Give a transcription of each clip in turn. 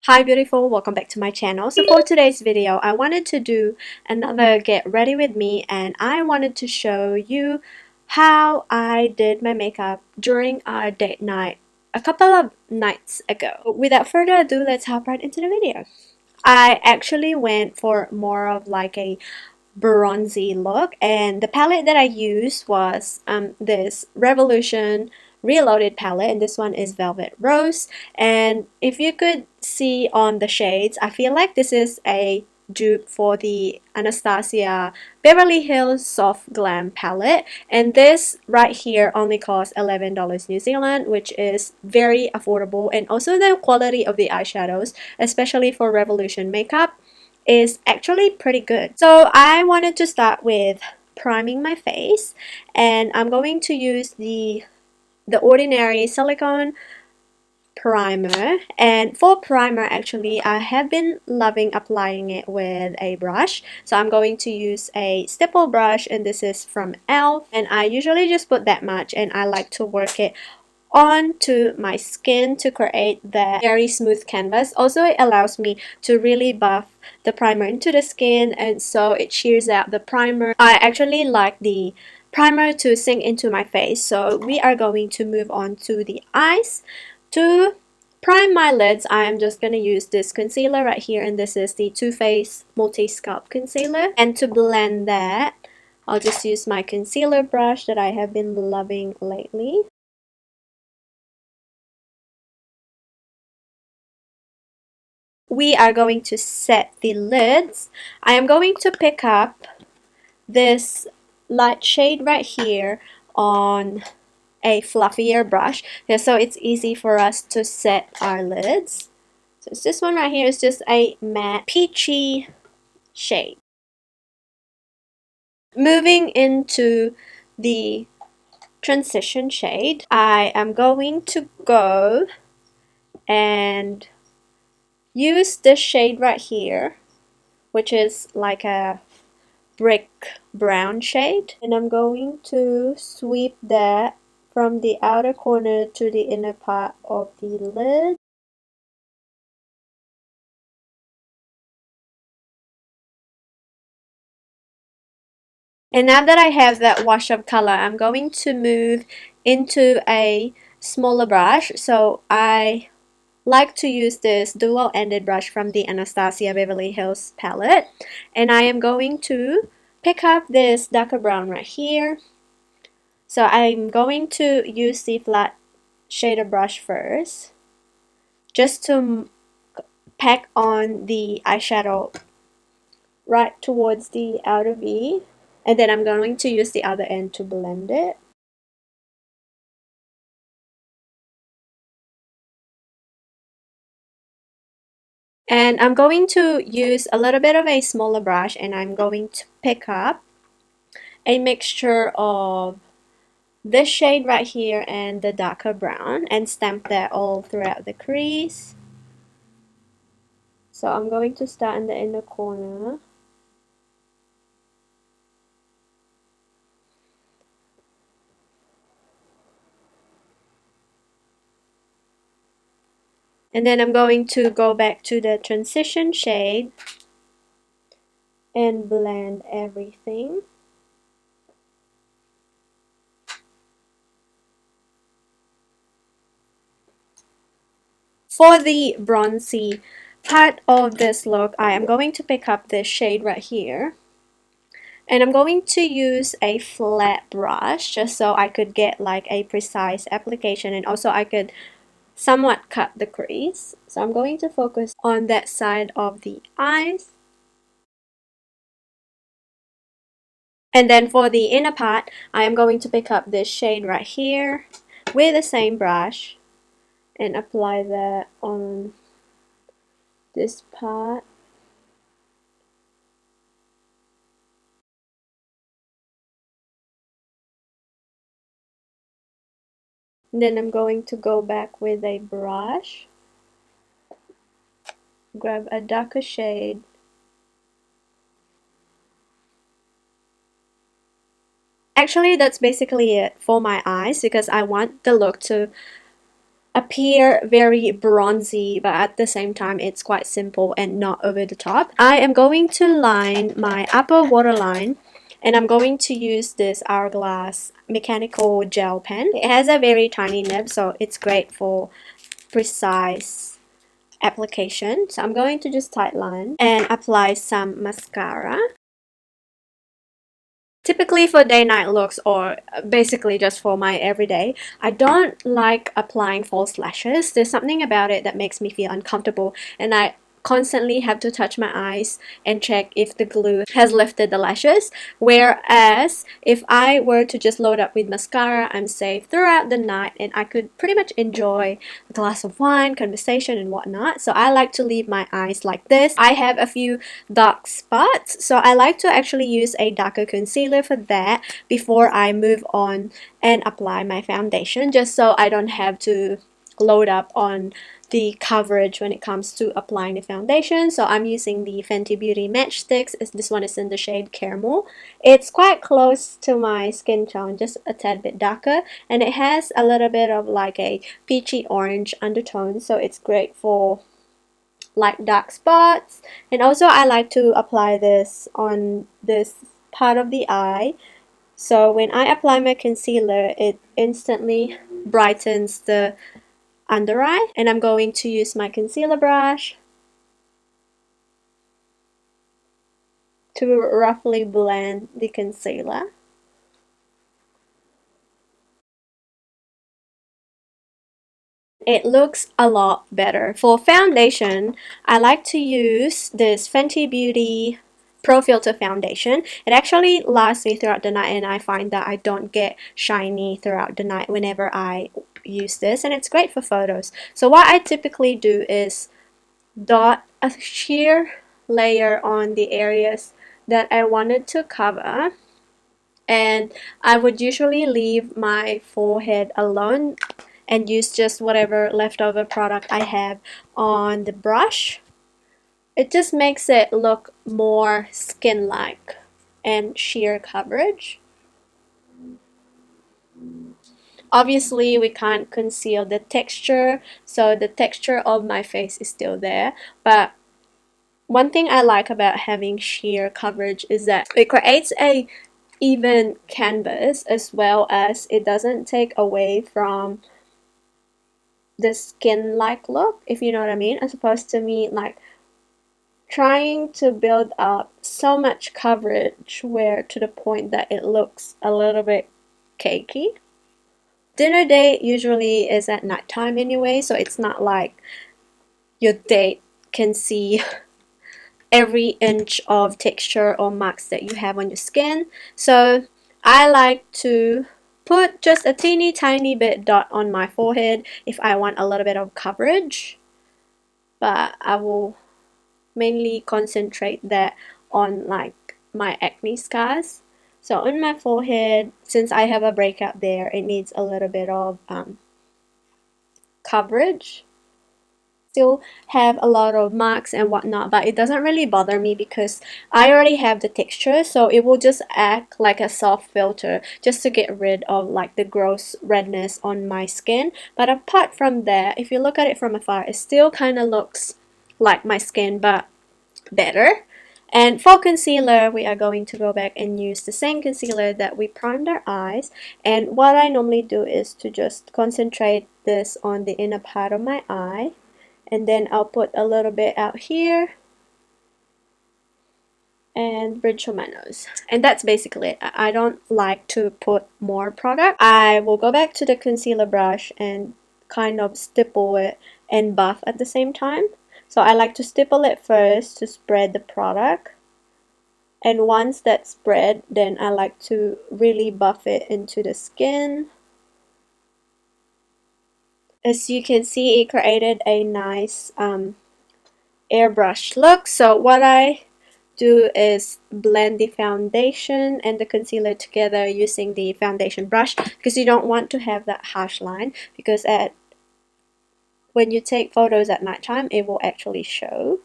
Hi beautiful, welcome back to my channel. So for today's video, I wanted to do another get ready with me, and I wanted to show you how I did my makeup during our date night a couple of nights ago. Without further ado, let's hop right into the video. I actually went for more of like a bronzy look, and the palette that I used was this Revolution Reloaded palette, and this one is Velvet Rose. And if you could see on the shades, I feel like this is a dupe for the Anastasia Beverly Hills Soft Glam palette, and this right here only costs $11 New Zealand, which is very affordable. And also the quality of the eyeshadows, especially for Revolution makeup, is actually pretty good. So I wanted to start with priming my face, and I'm going to use the ordinary silicone primer. And for primer, actually I have been loving applying it with a brush, so I'm going to use a stipple brush, and this is from ELF, and I usually just put that much, and I like to work it onto my skin to create that very smooth canvas. Also, it allows me to really buff the primer into the skin, and so it shears out the primer. I actually like the primer to sink into my face, so we are going to move on to the eyes. To prime my lids, I am just going to use this concealer right here, and this is the Too Faced Multi Sculpt Concealer. And to blend that, I'll just use my concealer brush that I have been loving lately. We are going to set the lids. I am going to pick up this light shade right here on a fluffier brush, so it's easy for us to set our lids. So it's this one right here. It's just a matte peachy shade. Moving into the transition shade, I am going to go and use this shade right here, which is like a brick brown shade, and I'm going to sweep that from the outer corner to the inner part of the lid. And now that I have that wash of color, I'm going to move into a smaller brush. So I like to use this dual-ended brush from the Anastasia Beverly Hills palette, and I am going to pick up this darker brown right here. So I'm going to use the flat shader brush first, just to pack on the eyeshadow right towards the outer V, and then I'm going to use the other end to blend it. And I'm going to use a little bit of a smaller brush, and I'm going to pick up a mixture of this shade right here and the darker brown, and stamp that all throughout the crease. So I'm going to start in the inner corner. And then I'm going to go back to the transition shade and blend everything. For the bronzy part of this look, I am going to pick up this shade right here, and I'm going to use a flat brush just so I could get like a precise application, and also I could somewhat cut the crease. So I'm going to focus on that side of the eyes. And then for the inner part, I am going to pick up this shade right here with the same brush and apply that on this part. And then I'm going to go back with a brush, grab a darker shade, actually that's basically it for my eyes, because I want the look to appear very bronzy, but at the same time it's quite simple and not over the top. I am going to line my upper waterline, and I'm going to use this Hourglass mechanical gel pen. It has a very tiny nib, so it's great for precise application. So I'm going to just tight line and apply some mascara. Typically for day-night looks, or basically just for my everyday, I don't like applying false lashes. There's something about it that makes me feel uncomfortable, and I constantly have to touch my eyes and check if the glue has lifted the lashes. Whereas if I were to just load up with mascara, I'm safe throughout the night and I could pretty much enjoy a glass of wine, conversation and whatnot. So I like to leave my eyes like this. I have a few dark spots, so I like to actually use a darker concealer for that before I move on and apply my foundation, just so I don't have to load up on the coverage when it comes to applying the foundation. So I'm using the Fenty Beauty Matchstix. This one is in the shade Caramel. It's quite close to my skin tone, just a tad bit darker, and it has a little bit of like a peachy orange undertone, so it's great for like dark spots. And also I like to apply this on this part of the eye, so when I apply my concealer, it instantly brightens the under eye. And I'm going to use my concealer brush to roughly blend the concealer. It looks a lot better. For foundation, I like to use this Fenty Beauty Pro Filter foundation. It actually lasts me throughout the night, and I find that I don't get shiny throughout the night whenever I use this, and it's great for photos. So what I typically do is dot a sheer layer on the areas that I wanted to cover, and I would usually leave my forehead alone and use just whatever leftover product I have on the brush. It just makes it look more skin-like and sheer coverage. Obviously, we can't conceal the texture, so the texture of my face is still there, but one thing I like about having sheer coverage is that it creates a even canvas, as well as it doesn't take away from the skin-like look, if you know what I mean, as opposed to me like trying to build up so much coverage where to the point that it looks a little bit cakey. Dinner date usually is at nighttime anyway, so it's not like your date can see every inch of texture or marks that you have on your skin. So I like to put just a teeny tiny bit dot on my forehead if I want a little bit of coverage, but I will mainly concentrate that on like my acne scars. So on my forehead, since I have a breakout there, it needs a little bit of coverage. Still have a lot of marks and whatnot, but it doesn't really bother me because I already have the texture, so it will just act like a soft filter just to get rid of like the gross redness on my skin. But apart from that, if you look at it from afar, it still kind of looks like my skin, but better. And for concealer, we are going to go back and use the same concealer that we primed our eyes. And what I normally do is to just concentrate this on the inner part of my eye, and then I'll put a little bit out here and bridge on my nose. And that's basically it. I don't like to put more product. I will go back to the concealer brush and kind of stipple it and buff at the same time. So I like to stipple it first to spread the product, and once that's spread, then I like to really buff it into the skin. As you can see, it created a nice airbrush look. So what I do is blend the foundation and the concealer together using the foundation brush, because you don't want to have that harsh line, because when you take photos at nighttime, it will actually show.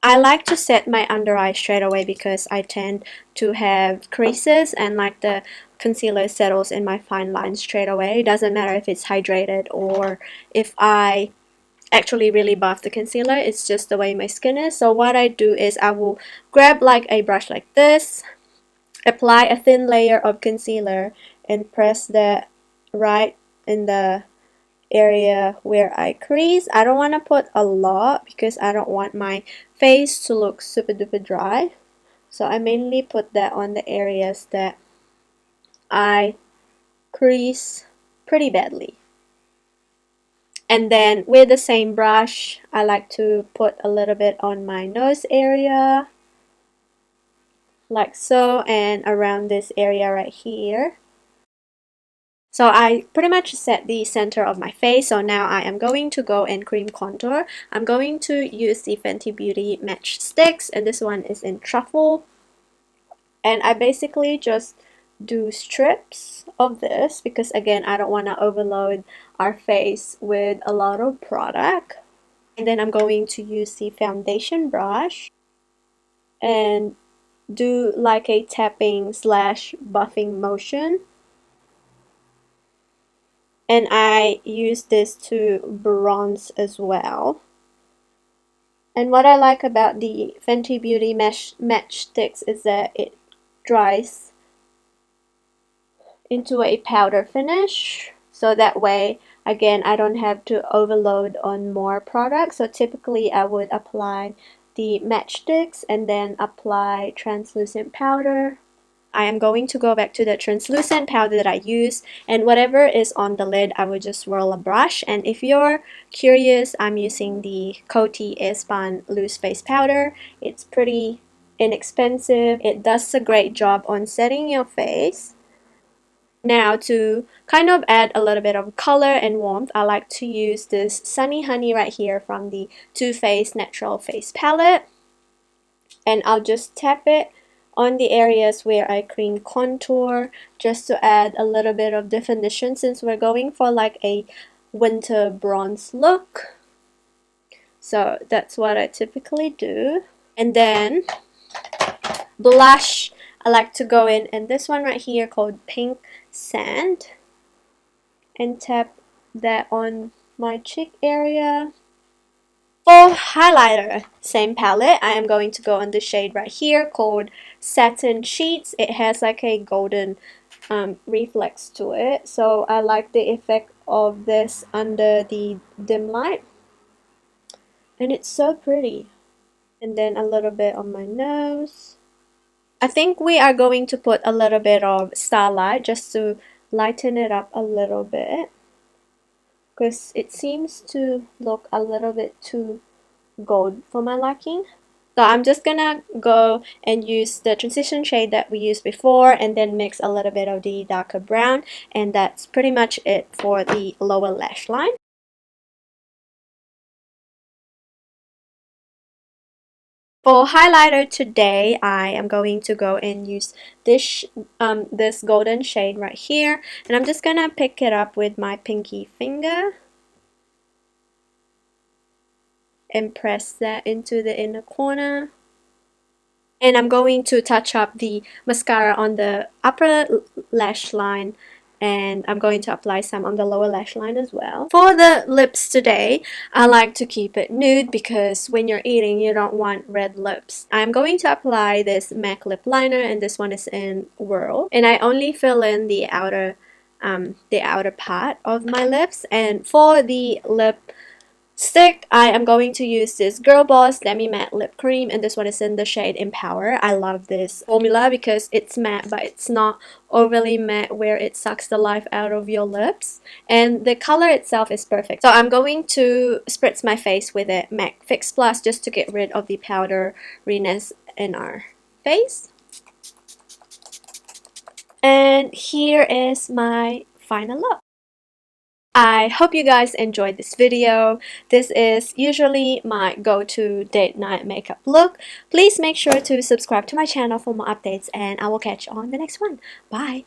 I like to set my under eye straight away because I tend to have creases, and like the concealer settles in my fine lines straight away. It doesn't matter if it's hydrated or if I actually really buff the concealer, it's just the way my skin is. So what I do is I will grab like a brush like this, apply a thin layer of concealer, and press that right in the area where I crease. I don't want to put a lot because I don't want my face to look super duper dry. So I mainly put that on the areas that I crease pretty badly. And then with the same brush, I like to put a little bit on my nose area, like so, and around this area right here. So I pretty much set the center of my face. So now I am going to go and cream contour. I'm going to use the Fenty Beauty Matchstix, and this one is in Truffle. And I basically just do strips of this because, again, I don't want to overload our face with a lot of product. And then I'm going to use the foundation brush and do like a tapping slash buffing motion. And I use this to bronze as well. And what I like about the Fenty Beauty Matchstix is that it dries into a powder finish. So that way, again, I don't have to overload on more products. So typically I would apply the Matchstix and then apply translucent powder. I am going to go back to the translucent powder that I use, and whatever is on the lid, I will just swirl a brush. And if you're curious, I'm using the Coty Airspun loose base powder. It's pretty inexpensive. It does a great job on setting your face. Now, to kind of add a little bit of color and warmth, I like to use this Sunny Honey right here from the Too Faced Natural Face Palette. And I'll just tap it on the areas where I cream contour just to add a little bit of definition since we're going for like a winter bronze look. So that's what I typically do. And then blush, I like to go in, and this one right here called Pink Sand, and tap that on my cheek area. For highlighter, same palette, I am going to go on the shade right here called Satin Sheets. It has like a golden reflex to it, so I like the effect of this under the dim light, and it's so pretty. And then a little bit on my nose. I think we are going to put a little bit of Starlight just to lighten it up a little bit, because it seems to look a little bit too gold for my liking. So I'm just gonna go and use the transition shade that we used before and then mix a little bit of the darker brown, and that's pretty much it for the lower lash line. For highlighter today, I am going to go and use this golden shade right here, and I'm just gonna pick it up with my pinky finger and press that into the inner corner. And I'm going to touch up the mascara on the upper lash line, and I'm going to apply some on the lower lash line as well. For the lips today, I like to keep it nude because when you're eating, you don't want red lips. I'm going to apply this MAC lip liner, and this one is in Whirl. And I only fill in the outer part of my lips. And for the lip stick, I am going to use this Girl Boss Demi Matte Lip Cream, and this one is in the shade Empower. I love this formula because it's matte, but it's not overly matte where it sucks the life out of your lips, and the color itself is perfect. So I'm going to spritz my face with a MAC Fix Plus just to get rid of the powderiness in our face. And here is my final look. I hope you guys enjoyed this video. This is usually my go-to date night makeup look. Please make sure to subscribe to my channel for more updates, and I will catch you on the next one. Bye!